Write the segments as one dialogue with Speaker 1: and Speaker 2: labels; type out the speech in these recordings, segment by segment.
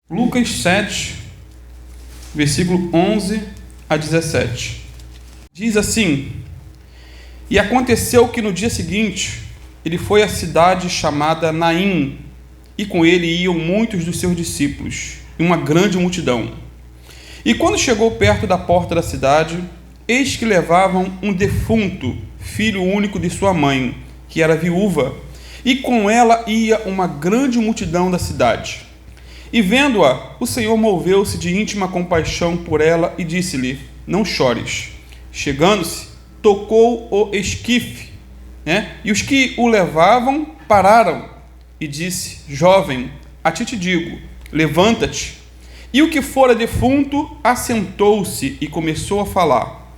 Speaker 1: Lucas 7, versículo 11 a 17. Diz assim: E aconteceu que no dia seguinte ele foi à cidade chamada Naim, e com ele iam muitos dos seus discípulos, e uma grande multidão. E quando chegou perto da porta da cidade, eis que levavam um defunto, filho único de sua mãe, que era viúva, e com ela ia uma grande multidão da cidade. E vendo-a, o Senhor moveu-se de íntima compaixão por ela e disse-lhe: Não chores. Chegando-se, tocou o esquife, e os que o levavam pararam, e disse: Jovem, a ti te digo, levanta-te. E o que fora defunto assentou-se e começou a falar,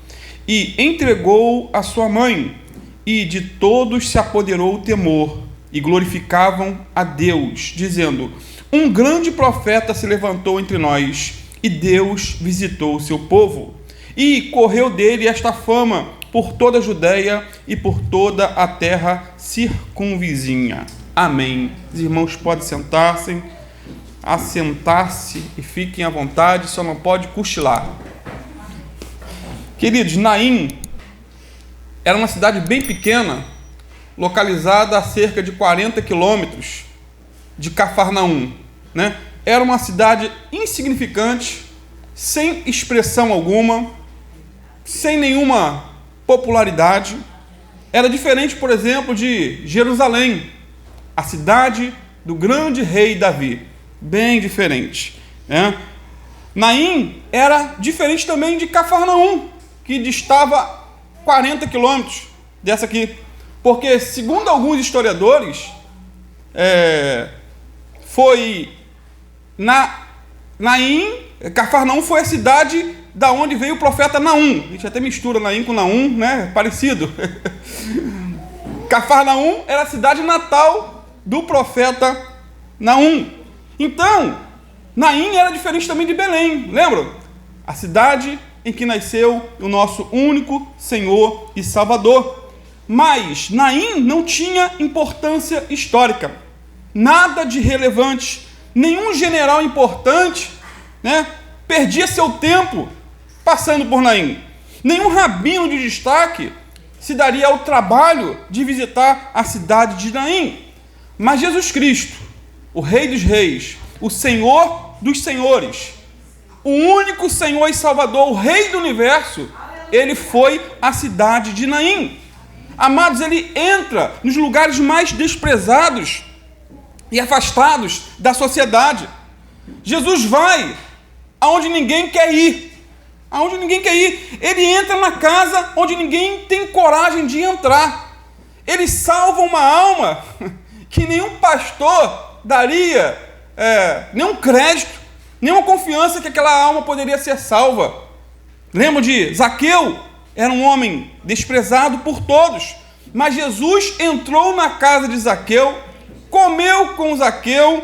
Speaker 1: e entregou a sua mãe, e de todos se apoderou o temor, e glorificavam a Deus, dizendo: Um grande profeta se levantou entre nós, e Deus visitou o seu povo. E correu dele esta fama por toda a Judeia e por toda a terra circunvizinha. Amém. Os irmãos podem assentar-se e fiquem à vontade, só não pode cochilar. Queridos, Naim era uma cidade bem pequena, localizada a cerca de 40 quilômetros de Cafarnaum, Era uma cidade insignificante, sem expressão alguma, sem nenhuma popularidade. Era diferente, por exemplo, de Jerusalém, a cidade do grande rei Davi, bem diferente. Naim era diferente também de Cafarnaum, que distava 40 quilômetros dessa aqui, porque, segundo alguns historiadores, Cafarnaum foi a cidade da onde veio o profeta Naum. A gente até mistura Naim com Naum, parecido. Cafarnaum era a cidade natal do profeta Naum. Então, Naim era diferente também de Belém, lembram? A cidade em que nasceu o nosso único Senhor e Salvador. Mas Naim não tinha importância histórica, nada de relevante. Nenhum general importante perdia seu tempo passando por Naim. Nenhum rabino de destaque se daria ao trabalho de visitar a cidade de Naim. Mas Jesus Cristo, o Rei dos Reis, o Senhor dos Senhores, o único Senhor e Salvador, o Rei do Universo, ele foi à cidade de Naim. Amados, ele entra nos lugares mais desprezados e afastados da sociedade. Jesus vai aonde ninguém quer ir. Aonde ninguém quer ir. Ele entra na casa onde ninguém tem coragem de entrar. Ele salva uma alma que nenhum pastor daria nenhum crédito, nenhuma confiança que aquela alma poderia ser salva. Lembra de Zaqueu? Era um homem desprezado por todos, mas Jesus entrou na casa de Zaqueu, comeu com Zaqueu,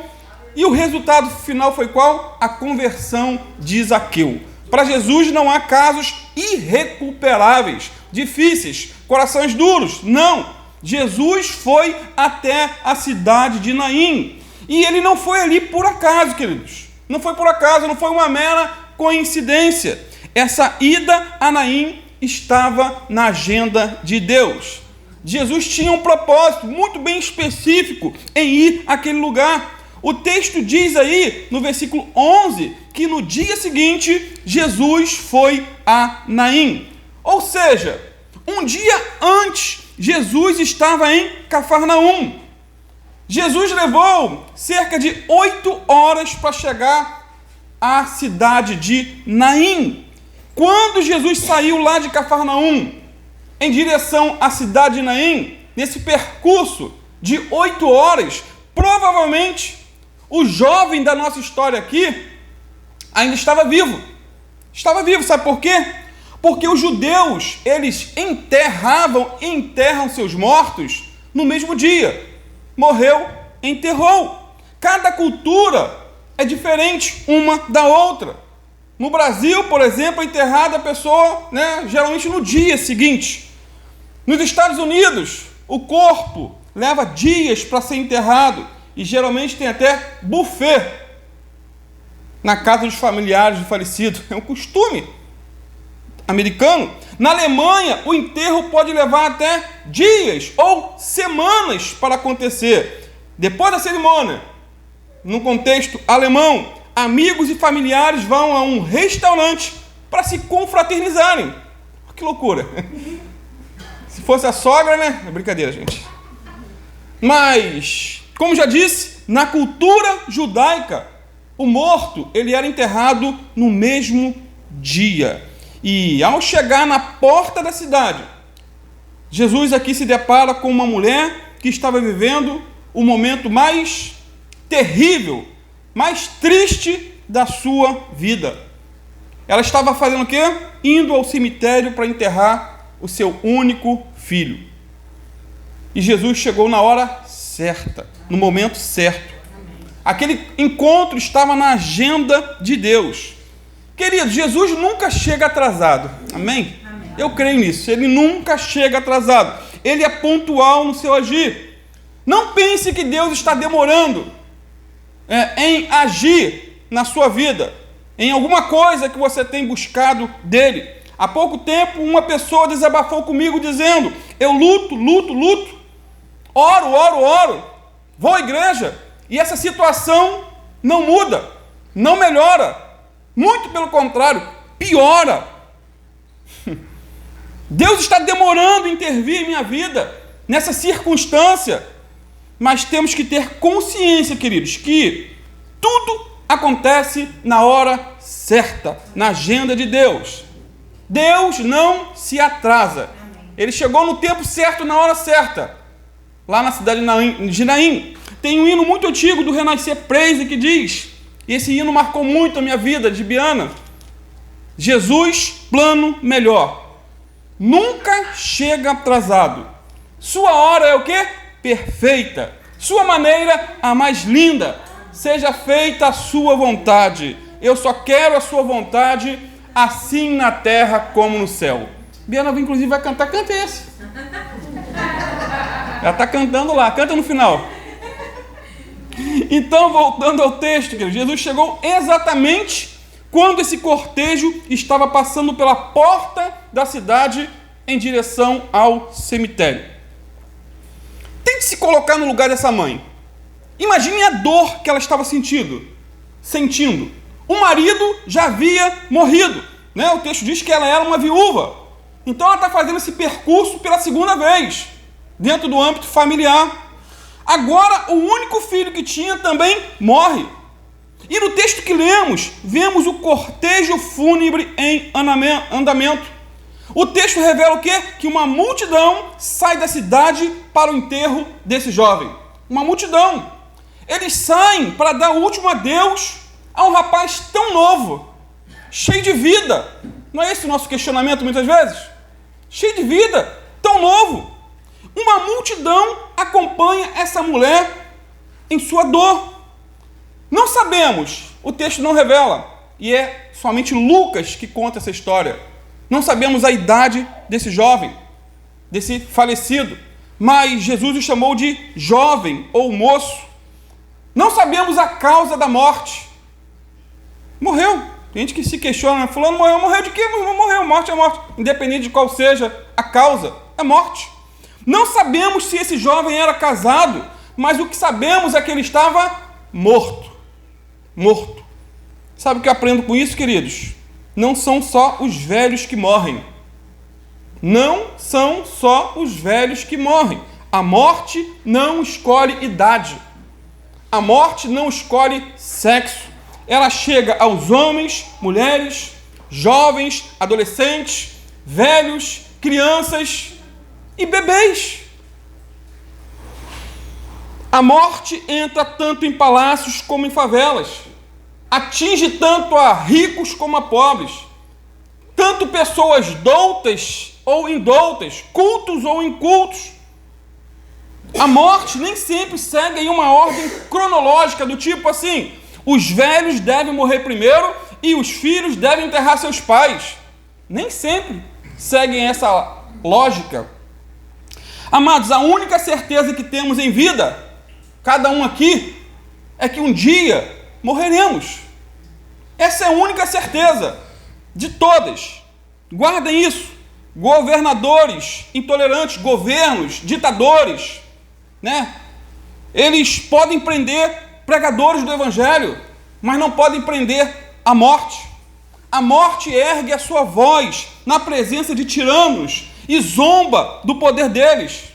Speaker 1: e o resultado final foi qual? A conversão de Zaqueu. Para Jesus não há casos irrecuperáveis, difíceis, corações duros. Não! Jesus foi até a cidade de Naim. E ele não foi ali por acaso, queridos. Não foi por acaso, não foi uma mera coincidência. Essa ida a Naim estava na agenda de Deus. Jesus tinha um propósito muito bem específico em ir àquele lugar. O texto diz aí, no versículo 11, que no dia seguinte, Jesus foi a Naim. Ou seja, um dia antes, Jesus estava em Cafarnaum. Jesus levou cerca de 8 horas para chegar à cidade de Naim. Quando Jesus saiu lá de Cafarnaum, em direção à cidade de Naim, nesse percurso de 8 horas, provavelmente o jovem da nossa história aqui ainda estava vivo. Estava vivo, sabe por quê? Porque os judeus, eles enterram seus mortos no mesmo dia. Morreu, enterrou. Cada cultura é diferente uma da outra. No Brasil, por exemplo, é enterrada a pessoa, geralmente no dia seguinte. Nos Estados Unidos, o corpo leva dias para ser enterrado e geralmente tem até buffet. na casa dos familiares do falecido. É um costume americano. Na Alemanha, o enterro pode levar até dias ou semanas para acontecer. Depois da cerimônia, no contexto alemão, amigos e familiares vão a um restaurante para se confraternizarem. Que loucura! Se fosse a sogra, né? É brincadeira, gente. Mas, como já disse, na cultura judaica, o morto ele era enterrado no mesmo dia. E ao chegar na porta da cidade, Jesus aqui se depara com uma mulher que estava vivendo o momento mais terrível, mais triste da sua vida. Ela estava fazendo o quê? Indo ao cemitério para enterrar o seu único filho. E Jesus chegou na hora certa, no momento certo. Aquele encontro estava na agenda de Deus. Querido, Jesus nunca chega atrasado. Amém? Amém? Eu creio nisso. Ele nunca chega atrasado. Ele é pontual no seu agir. Não pense que Deus está demorando em agir na sua vida, em alguma coisa que você tem buscado dele. Há pouco tempo, uma pessoa desabafou comigo dizendo: eu luto, oro, vou à igreja, e essa situação não muda, não melhora. Muito pelo contrário, piora. Deus está demorando em intervir em minha vida, nessa circunstância. Mas temos que ter consciência, queridos, que tudo acontece na hora certa, na agenda de Deus. Deus não se atrasa. Ele chegou no tempo certo, na hora certa. Lá na cidade de Naim, tem um hino muito antigo do Renascer Praise que diz... E esse hino marcou muito a minha vida de Biana. Jesus, plano melhor. Nunca chega atrasado. Sua hora é o quê? Perfeita. Sua maneira, a mais linda. Seja feita a sua vontade. Eu só quero a sua vontade, assim na terra como no céu. Biana, inclusive, vai cantar. Canta esse. Ela está cantando lá. Canta no final. Então, voltando ao texto, Jesus chegou exatamente quando esse cortejo estava passando pela porta da cidade em direção ao cemitério. Tente se colocar no lugar dessa mãe. Imagine a dor que ela estava sentindo. O marido já havia morrido, né? O texto diz que ela era uma viúva. Então ela está fazendo esse percurso pela segunda vez, dentro do âmbito familiar. Agora, o único filho que tinha também morre. E no texto que lemos, vemos o cortejo fúnebre em andamento. O texto revela o quê? Que uma multidão sai da cidade para o enterro desse jovem. Uma multidão. Eles saem para dar o último adeus a um rapaz tão novo, cheio de vida. Não é esse o nosso questionamento muitas vezes? Cheio de vida, tão novo. Uma multidão acompanha essa mulher em sua dor. Não sabemos, o texto não revela, e é somente Lucas que conta essa história. Não sabemos a idade desse jovem, desse falecido, mas Jesus o chamou de jovem ou moço. Não sabemos a causa da morte. Morreu. Tem gente que se questiona, fulano morreu de quê? Morreu, morte é morte. Independente de qual seja a causa, é morte. Não sabemos se esse jovem era casado, mas o que sabemos é que ele estava morto. Morto. Sabe o que eu aprendo com isso, queridos? Não são só os velhos que morrem. Não são só os velhos que morrem. A morte não escolhe idade. A morte não escolhe sexo. Ela chega aos homens, mulheres, jovens, adolescentes, velhos, crianças e bebês. A morte entra tanto em palácios como em favelas. Atinge tanto a ricos como a pobres. Tanto pessoas doutas ou indoutas, cultos ou incultos. A morte nem sempre segue em uma ordem cronológica do tipo assim: os velhos devem morrer primeiro e os filhos devem enterrar seus pais. Nem sempre seguem essa lógica. Amados, a única certeza que temos em vida, cada um aqui, é que um dia morreremos. Essa é a única certeza de todas. Guardem isso. Governadores intolerantes, governos, ditadores, né? Eles podem prender pregadores do evangelho, mas não podem prender a morte. A morte ergue a sua voz na presença de tiranos e zomba do poder deles.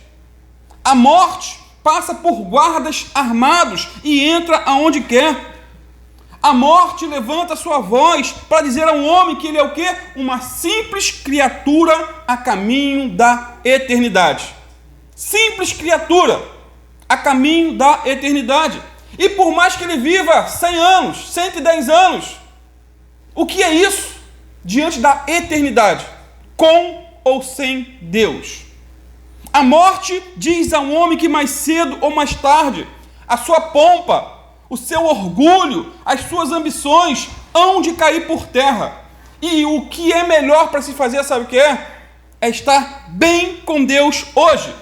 Speaker 1: A morte passa por guardas armados e entra aonde quer. A morte levanta sua voz para dizer a um homem que ele é o quê? Uma simples criatura a caminho da eternidade. Simples criatura a caminho da eternidade. E por mais que ele viva 100 anos, 110 anos, o que é isso diante da eternidade? Com ou sem Deus? A morte diz a um homem que mais cedo ou mais tarde, a sua pompa, o seu orgulho, as suas ambições hão de cair por terra. E o que é melhor para se fazer, sabe o que é? É estar bem com Deus hoje,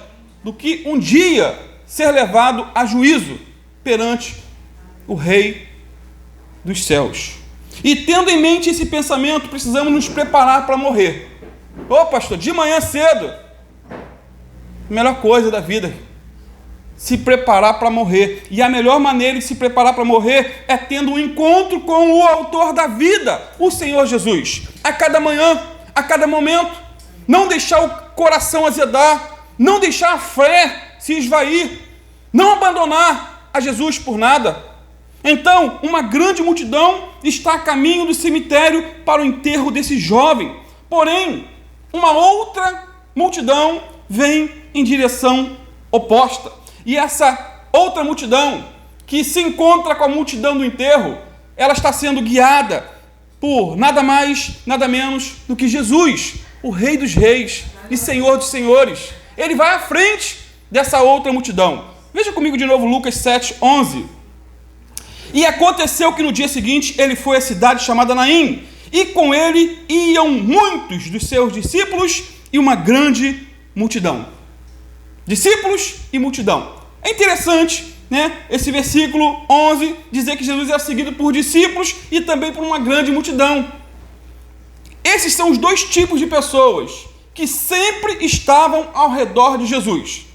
Speaker 1: do que um dia ser levado a juízo perante o Rei dos céus. E tendo em mente esse pensamento, precisamos nos preparar para morrer. Ô pastor, de manhã cedo, melhor coisa da vida, se preparar para morrer. E a melhor maneira de se preparar para morrer é tendo um encontro com o autor da vida, o Senhor Jesus. A cada manhã, a cada momento, não deixar o coração azedar, não deixar a fé se esvair, não abandonar a Jesus por nada. Então, uma grande multidão está a caminho do cemitério para o enterro desse jovem. Porém, uma outra multidão vem em direção oposta. E essa outra multidão, que se encontra com a multidão do enterro, ela está sendo guiada por nada mais, nada menos do que Jesus, o Rei dos Reis e Senhor dos Senhores. Ele vai à frente dessa outra multidão. Veja comigo de novo Lucas 7:11. E aconteceu que no dia seguinte ele foi à cidade chamada Naim, e com ele iam muitos dos seus discípulos e uma grande multidão. Discípulos e multidão. É interessante, né, esse versículo 11 dizer que Jesus era seguido por discípulos e também por uma grande multidão. Esses são os dois tipos de pessoas que sempre estavam ao redor de Jesus.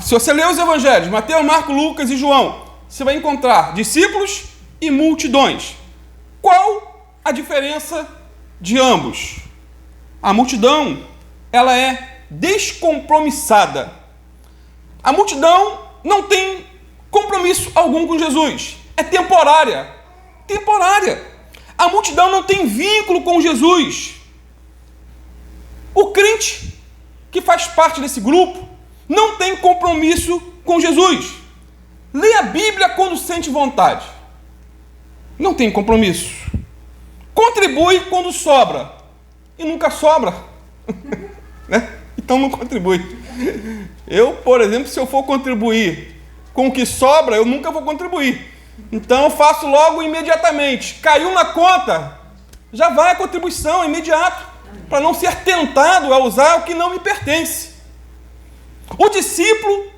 Speaker 1: Se você ler os evangelhos, Mateus, Marcos, Lucas e João, você vai encontrar discípulos e multidões. Qual a diferença de ambos? A multidão, ela é descompromissada. A multidão não tem compromisso algum com Jesus. É temporária. Temporária. A multidão não tem vínculo com Jesus. O crente que faz parte desse grupo não tem compromisso com Jesus. Lê a Bíblia quando sente vontade. Não tem compromisso. Contribui quando sobra. E nunca sobra. Né? Então não contribui. Eu, por exemplo, se eu for contribuir com o que sobra, eu nunca vou contribuir. Então eu faço logo imediatamente. Caiu na conta, já vai a contribuição imediato, para não ser tentado a usar o que não me pertence. O discípulo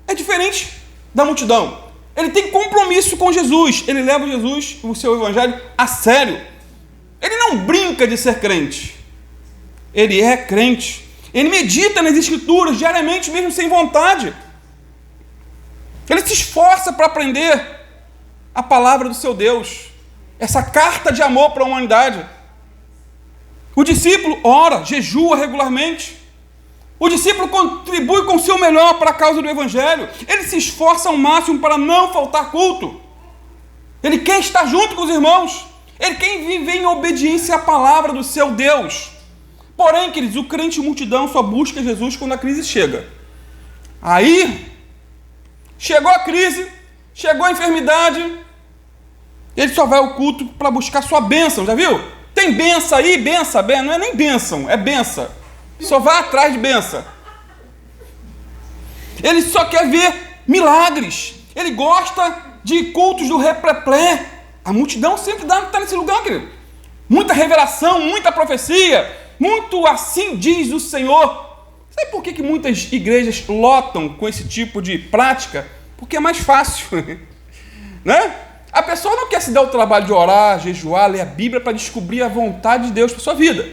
Speaker 1: é diferente da multidão. Ele tem compromisso com Jesus. Ele leva Jesus, o seu evangelho, a sério. Ele não brinca de ser crente. Ele é crente. Ele medita nas Escrituras diariamente, mesmo sem vontade. Ele se esforça para aprender a palavra do seu Deus. Essa carta de amor para a humanidade. O discípulo ora, jejua regularmente. O discípulo contribui com o seu melhor para a causa do Evangelho. Ele se esforça ao máximo para não faltar culto. Ele quer estar junto com os irmãos. Ele quer viver em obediência à palavra do seu Deus. Porém, queridos, o crente multidão só busca Jesus quando a crise chega. Aí, chegou a crise, chegou a enfermidade, ele só vai ao culto para buscar sua bênção, já viu? Tem benção aí, benção, não é nem bênção, é benção. Só vai atrás de benção. Ele só quer ver milagres. Ele gosta de cultos do repleplé. A multidão sempre está nesse lugar, querido. Muita revelação, muita profecia, muito assim diz o Senhor. Sabe por que muitas igrejas lotam com esse tipo de prática? Porque é mais fácil. Né? A pessoa não quer se dar o trabalho de orar, jejuar, ler a Bíblia para descobrir a vontade de Deus para sua vida.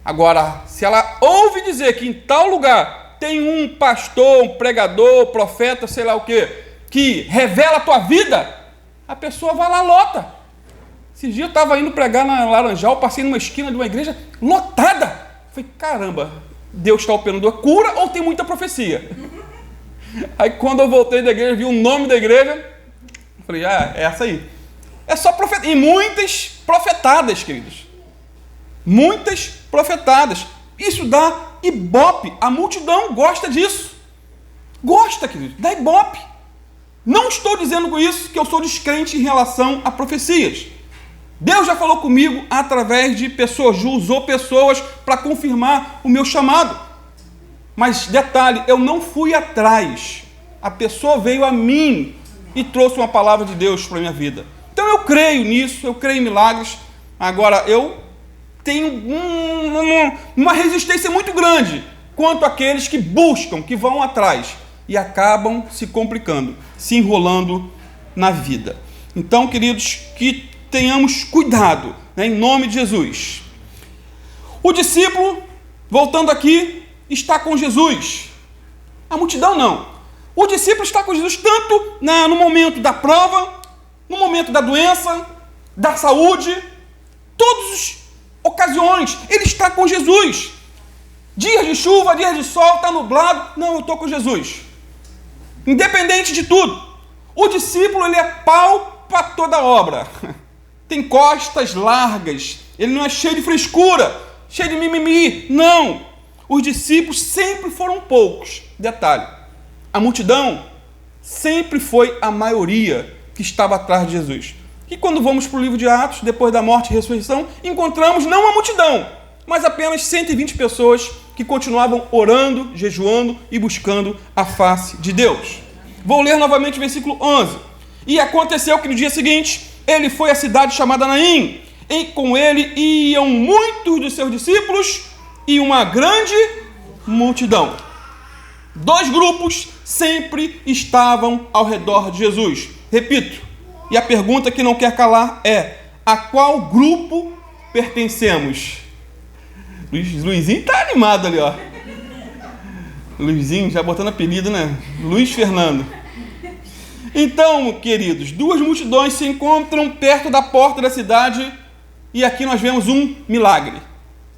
Speaker 1: Agora, se ela ouve dizer que em tal lugar tem um pastor, um pregador, profeta, sei lá o quê, que revela a tua vida, a pessoa vai lá, lota. Esses dias eu estava indo pregar na Laranjal, passei numa esquina de uma igreja lotada. Falei, caramba, Deus está operando a cura ou tem muita profecia? Aí quando eu voltei da igreja, vi o nome da igreja, falei, é essa aí. É só profeta. E muitas profetadas, queridos. Muitas profetadas. Isso dá ibope. A multidão gosta disso. Gosta, queridos, dá ibope. Não estou dizendo com isso que eu sou descrente em relação a profecias. Deus já falou comigo através de pessoas, usou pessoas para confirmar o meu chamado. Mas, detalhe, eu não fui atrás. A pessoa veio a mim e trouxe uma palavra de Deus para a minha vida. Então eu creio nisso, eu creio em milagres. Agora, eu tenho uma resistência muito grande quanto àqueles que buscam, que vão atrás e acabam se complicando, se enrolando na vida. Então, queridos, que tenhamos cuidado, né, em nome de Jesus. O discípulo, voltando aqui, está com Jesus. A multidão não. O discípulo está com Jesus tanto no momento da prova, no momento da doença, da saúde, todas as ocasiões, ele está com Jesus. Dias de chuva, dias de sol, está nublado, não, eu estou com Jesus. Independente de tudo, o discípulo, ele é pau para toda obra. Tem costas largas, ele não é cheio de frescura, cheio de mimimi, não. Os discípulos sempre foram poucos. Detalhe, a multidão sempre foi a maioria que estava atrás de Jesus. E quando vamos para o livro de Atos, depois da morte e ressurreição, encontramos não a multidão, mas apenas 120 pessoas que continuavam orando, jejuando e buscando a face de Deus. Vou ler novamente o versículo 11. E aconteceu que no dia seguinte, ele foi à cidade chamada Naim, e com ele iam muitos dos seus discípulos e uma grande multidão. Dois grupos sempre estavam ao redor de Jesus. Repito, e a pergunta que não quer calar é: a qual grupo pertencemos? Luizinho tá animado ali, ó. Luizinho já botando apelido, né? Luiz Fernando. Então, queridos, duas multidões se encontram perto da porta da cidade e aqui nós vemos um milagre.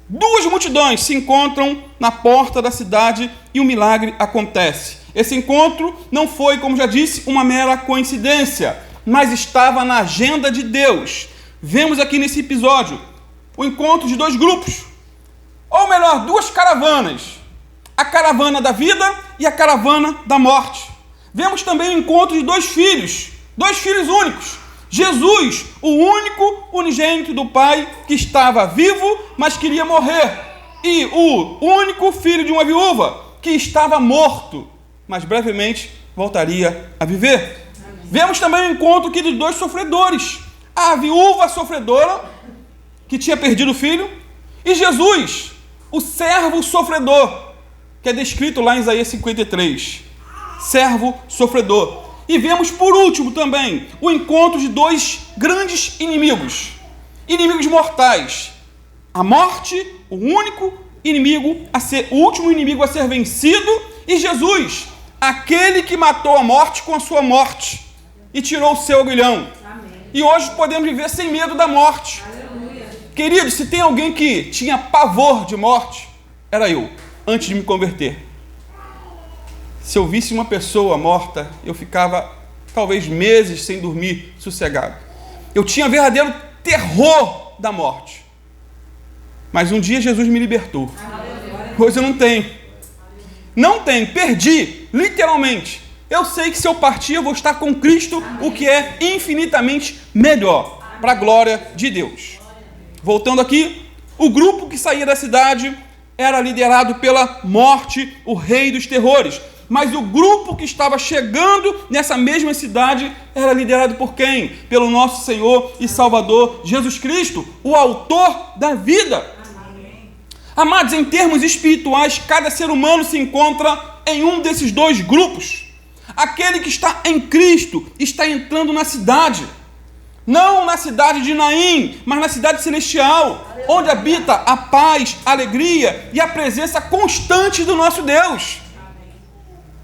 Speaker 1: Duas multidões se encontram na porta da cidade e um milagre acontece. Esse encontro não foi, como já disse, uma mera coincidência, mas estava na agenda de Deus. Vemos aqui nesse episódio o encontro de dois grupos, ou melhor, duas caravanas. A caravana da vida e a caravana da morte. Vemos também o encontro de dois filhos únicos. Jesus, o único unigênito do Pai que estava vivo, mas queria morrer. E o único filho de uma viúva que estava morto, mas brevemente voltaria a viver. Vemos também o encontro aqui de dois sofredores. A viúva sofredora, que tinha perdido o filho, e Jesus, o servo sofredor, que é descrito lá em Isaías 53. Servo sofredor. E vemos por último também o encontro de dois grandes inimigos. Inimigos mortais. A morte, o único inimigo o último inimigo a ser vencido, e Jesus, aquele que matou a morte com a sua morte e tirou o seu aguilhão. Amém. E hoje podemos viver sem medo da morte. Aleluia. Querido, se tem alguém que tinha pavor de morte, era eu, antes de me converter. Se eu visse uma pessoa morta, eu ficava talvez meses sem dormir sossegado. Eu tinha verdadeiro terror da morte. Mas um dia Jesus me libertou. Hoje eu não tenho. Não tenho, perdi, literalmente. Eu sei que se eu partir, eu vou estar com Cristo, o que é infinitamente melhor, para a glória de Deus. Voltando aqui, o grupo que saía da cidade era liderado pela morte, o rei dos terrores. Mas o grupo que estava chegando nessa mesma cidade era liderado por quem? Pelo nosso Senhor e Salvador Jesus Cristo, o autor da vida. Amém. Amados, em termos espirituais, cada ser humano se encontra em um desses dois grupos. Aquele que está em Cristo está entrando na cidade. Não na cidade de Naim, mas na cidade celestial, onde habita a paz, a alegria e a presença constante do nosso Deus.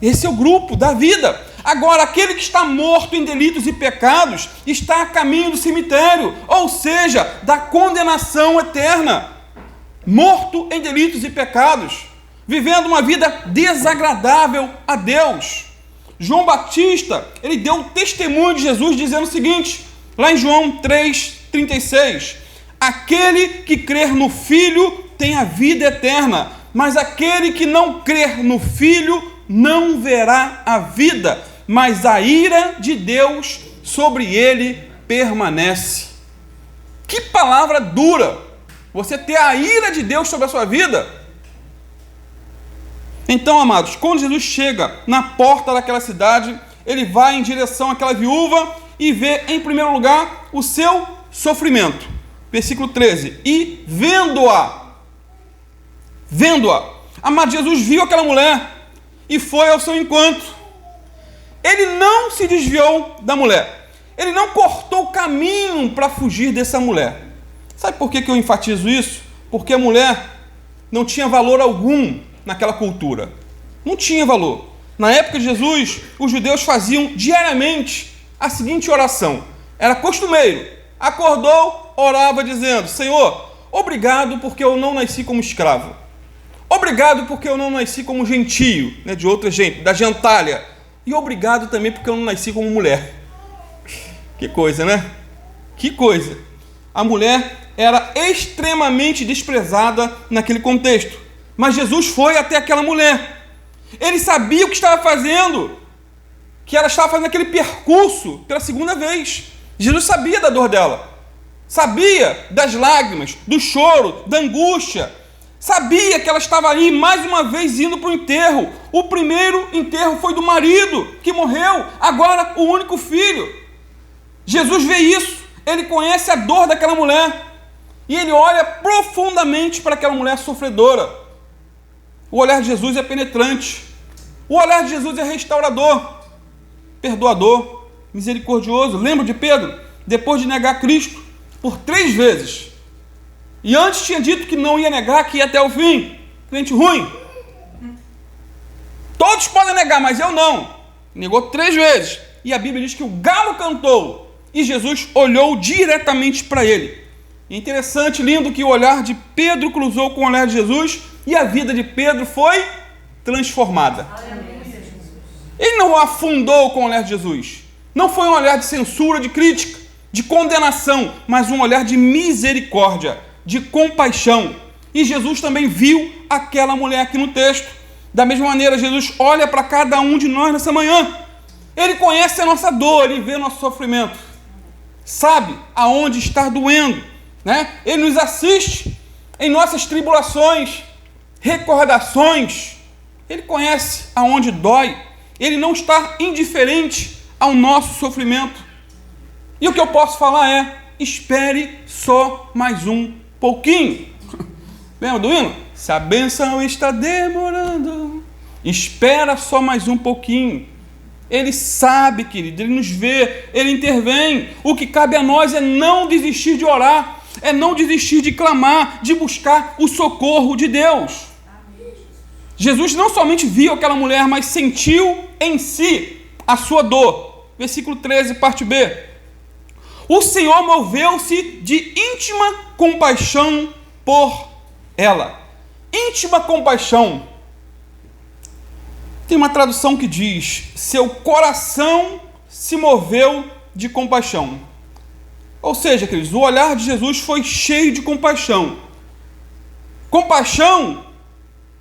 Speaker 1: Esse é o grupo da vida. Agora, aquele que está morto em delitos e pecados está a caminho do cemitério, ou seja, da condenação eterna. Morto em delitos e pecados, vivendo uma vida desagradável a Deus. João Batista, ele deu testemunho de Jesus dizendo o seguinte, lá em João 3,36, aquele que crer no Filho tem a vida eterna, mas aquele que não crer no Filho não verá a vida, mas a ira de Deus sobre ele permanece. Que palavra dura! Você ter a ira de Deus sobre a sua vida. Então, amados, quando Jesus chega na porta daquela cidade, ele vai em direção àquela viúva e vê, em primeiro lugar, o seu sofrimento. Versículo 13. E vendo-a, amado, Jesus viu aquela mulher e foi ao seu encontro. Ele não se desviou da mulher. Ele não cortou o caminho para fugir dessa mulher. Sabe por que eu enfatizo isso? Porque a mulher não tinha valor algum naquela cultura. Não tinha valor. Na época de Jesus, os judeus faziam diariamente a seguinte oração. Era costumeiro. Acordou, orava dizendo, Senhor, obrigado porque eu não nasci como escravo. Obrigado porque eu não nasci como gentio, de outra gente, da gentalha. E obrigado também porque eu não nasci como mulher. Que coisa, né? Que coisa. A mulher era extremamente desprezada naquele contexto. Mas Jesus foi até aquela mulher. Ele sabia o que estava fazendo, que ela estava fazendo aquele percurso pela segunda vez. Jesus sabia da dor dela. Sabia das lágrimas, do choro, da angústia. Sabia que ela estava ali mais uma vez indo para o enterro. O primeiro enterro foi do marido que morreu, agora o único filho. Jesus vê isso, ele conhece a dor daquela mulher e ele olha profundamente para aquela mulher sofredora. O olhar de Jesus é penetrante, o olhar de Jesus é restaurador, perdoador, misericordioso. Lembra de Pedro? Depois de negar Cristo por 3 vezes, e antes tinha dito que não ia negar, que ia até o fim. Crente ruim. Todos podem negar, mas eu não. Negou 3 vezes. E a Bíblia diz que o galo cantou. E Jesus olhou diretamente para ele. E é interessante, lindo, que o olhar de Pedro cruzou com o olhar de Jesus. E a vida de Pedro foi transformada. Ele não afundou com o olhar de Jesus. Não foi um olhar de censura, de crítica, de condenação, mas um olhar de misericórdia, de compaixão. E Jesus também viu aquela mulher aqui no texto. Da mesma maneira, Jesus olha para cada um de nós nessa manhã. Ele conhece a nossa dor, ele vê o nosso sofrimento. Sabe aonde está doendo, Ele nos assiste em nossas tribulações, recordações. Ele conhece aonde dói. Ele não está indiferente ao nosso sofrimento. E o que eu posso falar é, espere só mais um pouquinho. Lembra do hino? Se a bênção está demorando, espera só mais um pouquinho. Ele sabe, querido, ele nos vê, ele intervém. O que cabe a nós é não desistir de orar, é não desistir de clamar, de buscar o socorro de Deus. Jesus não somente viu aquela mulher, mas sentiu em si a sua dor. Versículo 13, parte B. O Senhor moveu-se de íntima compaixão por ela. Íntima compaixão. Tem uma tradução que diz, seu coração se moveu de compaixão. Ou seja, queridos, o olhar de Jesus foi cheio de compaixão. Compaixão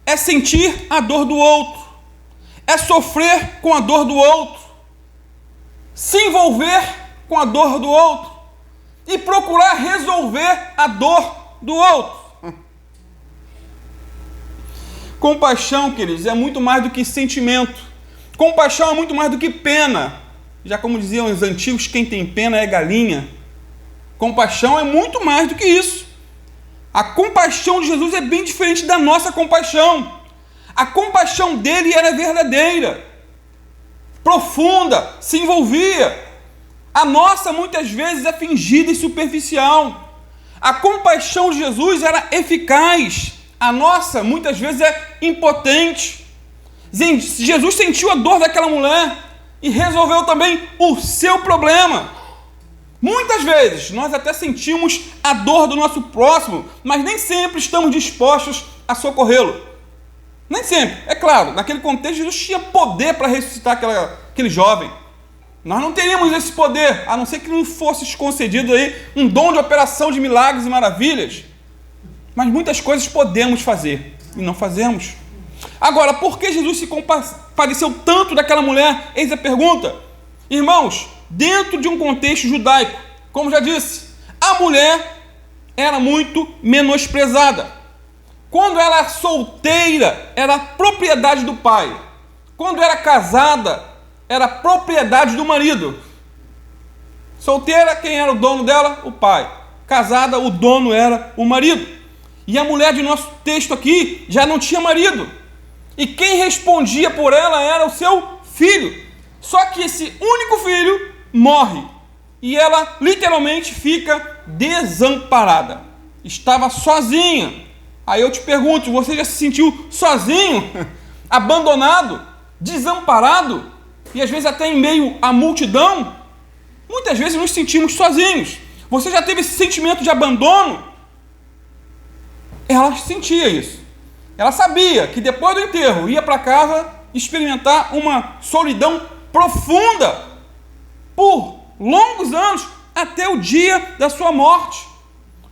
Speaker 1: é sentir a dor do outro, é sofrer com a dor do outro, se envolver com a dor do outro e procurar resolver a dor do outro. Compaixão, queridos, é muito mais do que sentimento. Compaixão é muito mais do que pena. Já como diziam os antigos, quem tem pena é galinha. Compaixão é muito mais do que isso. A compaixão de Jesus é bem diferente da nossa compaixão. A compaixão dele era verdadeira, profunda, se envolvia. A nossa, muitas vezes, é fingida e superficial. A compaixão de Jesus era eficaz. A nossa, muitas vezes, é impotente. Jesus sentiu a dor daquela mulher e resolveu também o seu problema. Muitas vezes, nós até sentimos a dor do nosso próximo, mas nem sempre estamos dispostos a socorrê-lo. Nem sempre. É claro, naquele contexto, Jesus tinha poder para ressuscitar aquele jovem. Nós não teríamos esse poder, a não ser que não fosse concedido aí um dom de operação de milagres e maravilhas. Mas muitas coisas podemos fazer e não fazemos. Agora, por que Jesus se compadeceu tanto daquela mulher? Eis a pergunta. Irmãos, dentro de um contexto judaico, como já disse, a mulher era muito menosprezada. Quando ela era solteira, era propriedade do pai. Quando era casada, era propriedade do marido. Solteira, quem era o dono dela? O pai. Casada, o dono era o marido. E a mulher de nosso texto aqui já não tinha marido. E quem respondia por ela era o seu filho. Só que esse único filho morre. E ela literalmente fica desamparada. Estava sozinha. Aí eu te pergunto, você já se sentiu sozinho, abandonado, desamparado? E às vezes até em meio à multidão? Muitas vezes nos sentimos sozinhos. Você já teve esse sentimento de abandono? Ela sentia isso. Ela sabia que depois do enterro ia para casa experimentar uma solidão profunda por longos anos, até o dia da sua morte.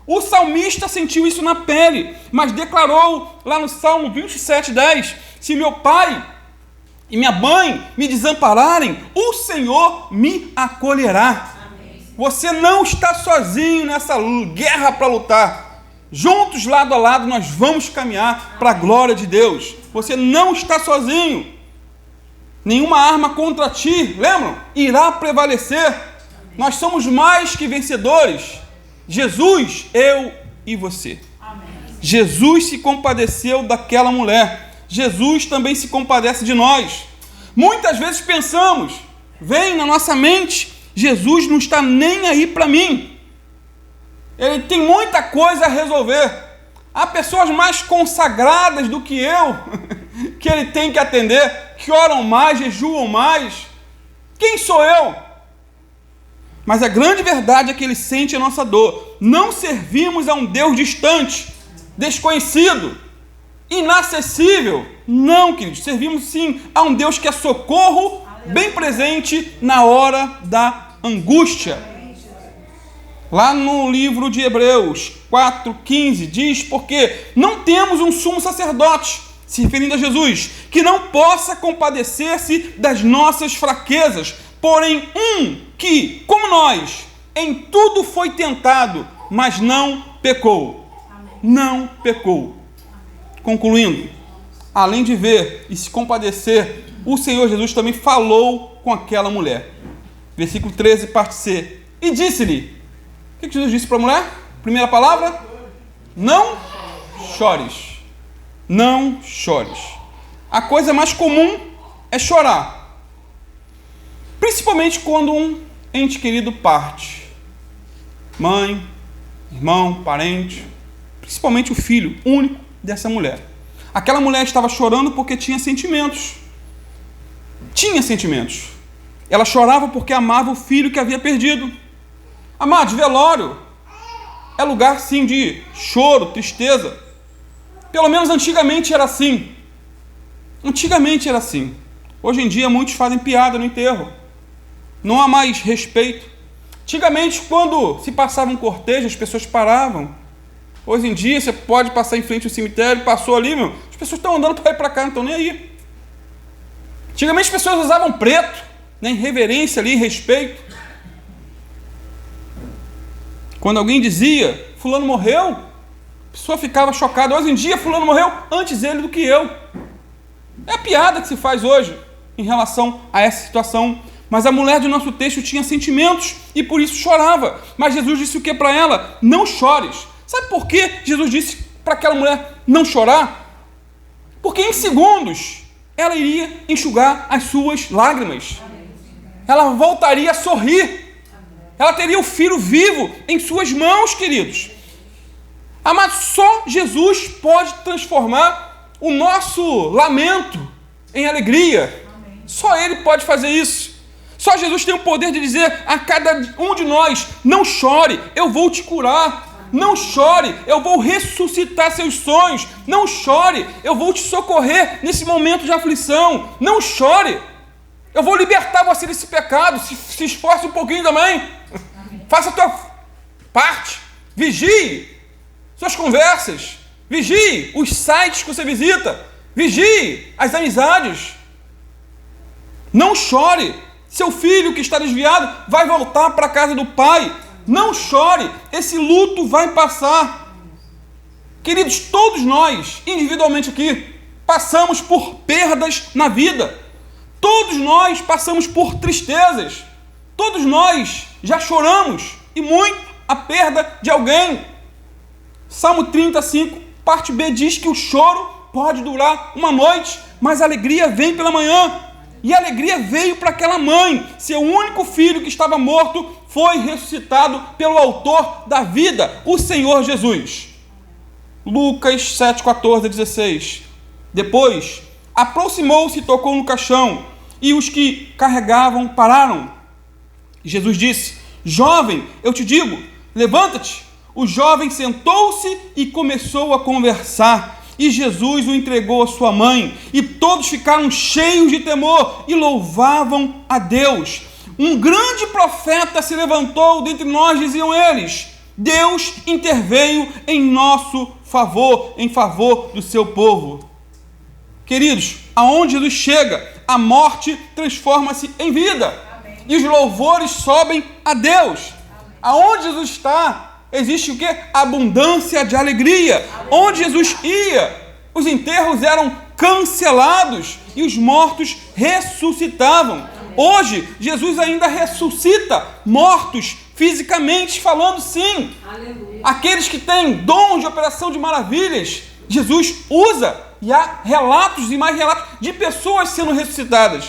Speaker 1: O salmista sentiu isso na pele, mas declarou lá no Salmo 27:10: se meu pai e minha mãe me desampararem, o Senhor me acolherá. Amém. Você não está sozinho nessa guerra para lutar. Juntos, lado a lado, nós vamos caminhar para a glória de Deus. Você não está sozinho. Nenhuma arma contra ti, lembram? Irá prevalecer. Amém. Nós somos mais que vencedores. Jesus, eu e você. Amém. Jesus se compadeceu daquela mulher. Jesus também se compadece de nós. Muitas vezes pensamos, vem na nossa mente, Jesus não está nem aí para mim. Ele tem muita coisa a resolver. Há pessoas mais consagradas do que eu, que ele tem que atender, que oram mais, jejuam mais. Quem sou eu? Mas a grande verdade é que ele sente a nossa dor. Não servimos a um Deus distante, desconhecido, inacessível. Não, queridos, servimos sim a um Deus que é socorro, bem presente na hora da angústia. Lá no livro de Hebreus 4:15 diz: porque não temos um sumo sacerdote, se referindo a Jesus, que não possa compadecer-se das nossas fraquezas, porém que, como nós, em tudo foi tentado, mas não pecou. Amém. Não pecou. Amém. Concluindo, além de ver e se compadecer, o Senhor Jesus também falou com aquela mulher. Versículo 13, parte C. E disse-lhe, o que Jesus disse para a mulher? Primeira palavra? Não chores. Não chores. A coisa mais comum é chorar. Principalmente quando um ente querido parte. Mãe, irmão, parente. Principalmente o filho único dessa mulher. Aquela mulher estava chorando porque tinha sentimentos. Tinha sentimentos. Ela chorava porque amava o filho que havia perdido. Amados, velório é lugar sim de choro, tristeza. Pelo menos antigamente era assim. Antigamente era assim. Hoje em dia muitos fazem piada no enterro. Não há mais respeito. Antigamente, quando se passava um cortejo, as pessoas paravam. Hoje em dia, você pode passar em frente ao cemitério, passou ali, as pessoas estão andando para ir para cá, não estão nem aí. Antigamente as pessoas usavam preto, né, em reverência ali, em respeito. Quando alguém dizia, fulano morreu, a pessoa ficava chocada. Hoje em dia, fulano morreu antes ele do que eu. É a piada que se faz hoje em relação a essa situação. Mas a mulher do nosso texto tinha sentimentos e por isso chorava. Mas Jesus disse o que para ela? Não chores. Sabe por que Jesus disse para aquela mulher não chorar? Porque em segundos ela iria enxugar as suas lágrimas. Ela voltaria a sorrir. Ela teria o filho vivo em suas mãos, queridos. Amado, só Jesus pode transformar o nosso lamento em alegria. Só Ele pode fazer isso. Só Jesus tem o poder de dizer a cada um de nós: não chore, eu vou te curar. Não chore, eu vou ressuscitar seus sonhos. Não chore, eu vou te socorrer nesse momento de aflição. Não chore, eu vou libertar você desse pecado. Se esforce um pouquinho também. Faça a tua parte. Vigie suas conversas. Vigie os sites que você visita. Vigie as amizades. Não chore. Seu filho que está desviado vai voltar para a casa do pai. Não chore. Esse luto vai passar. Queridos, todos nós, individualmente aqui, passamos por perdas na vida. Todos nós passamos por tristezas. Todos nós já choramos, e muito, a perda de alguém. Salmo 35, parte B, diz que o choro pode durar uma noite, mas a alegria vem pela manhã. E a alegria veio para aquela mãe. Seu único filho que estava morto foi ressuscitado pelo autor da vida, o Senhor Jesus. Lucas 7, 14 a 16. Depois, aproximou-se e tocou no caixão, e os que carregavam pararam. Jesus disse: jovem, eu te digo, levanta-te. O jovem sentou-se e começou a conversar. E Jesus o entregou à sua mãe, e todos ficaram cheios de temor e louvavam a Deus. Um grande profeta se levantou dentre nós, diziam eles. Deus interveio em nosso favor, em favor do seu povo. Queridos, aonde Jesus chega, a morte transforma-se em vida. Amém. E os louvores sobem a Deus. Amém. Aonde Jesus está, existe o quê? Abundância de alegria. Onde Jesus ia, os enterros eram cancelados e os mortos ressuscitavam. Hoje, Jesus ainda ressuscita mortos, fisicamente falando, sim. Aleluia. Aqueles que têm dom de operação de maravilhas, Jesus usa, e há relatos e mais relatos de pessoas sendo ressuscitadas.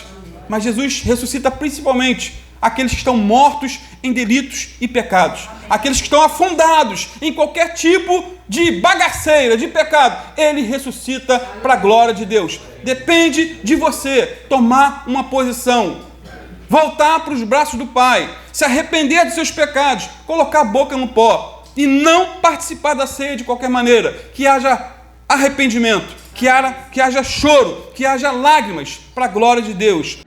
Speaker 1: Mas Jesus ressuscita principalmente aqueles que estão mortos em delitos e pecados. Aqueles que estão afundados em qualquer tipo de bagaceira, de pecado. Ele ressuscita para a glória de Deus. Depende de você tomar uma posição, voltar para os braços do Pai, se arrepender dos seus pecados, colocar a boca no pó e não participar da ceia de qualquer maneira. Que haja arrependimento, que haja choro, que haja lágrimas para a glória de Deus.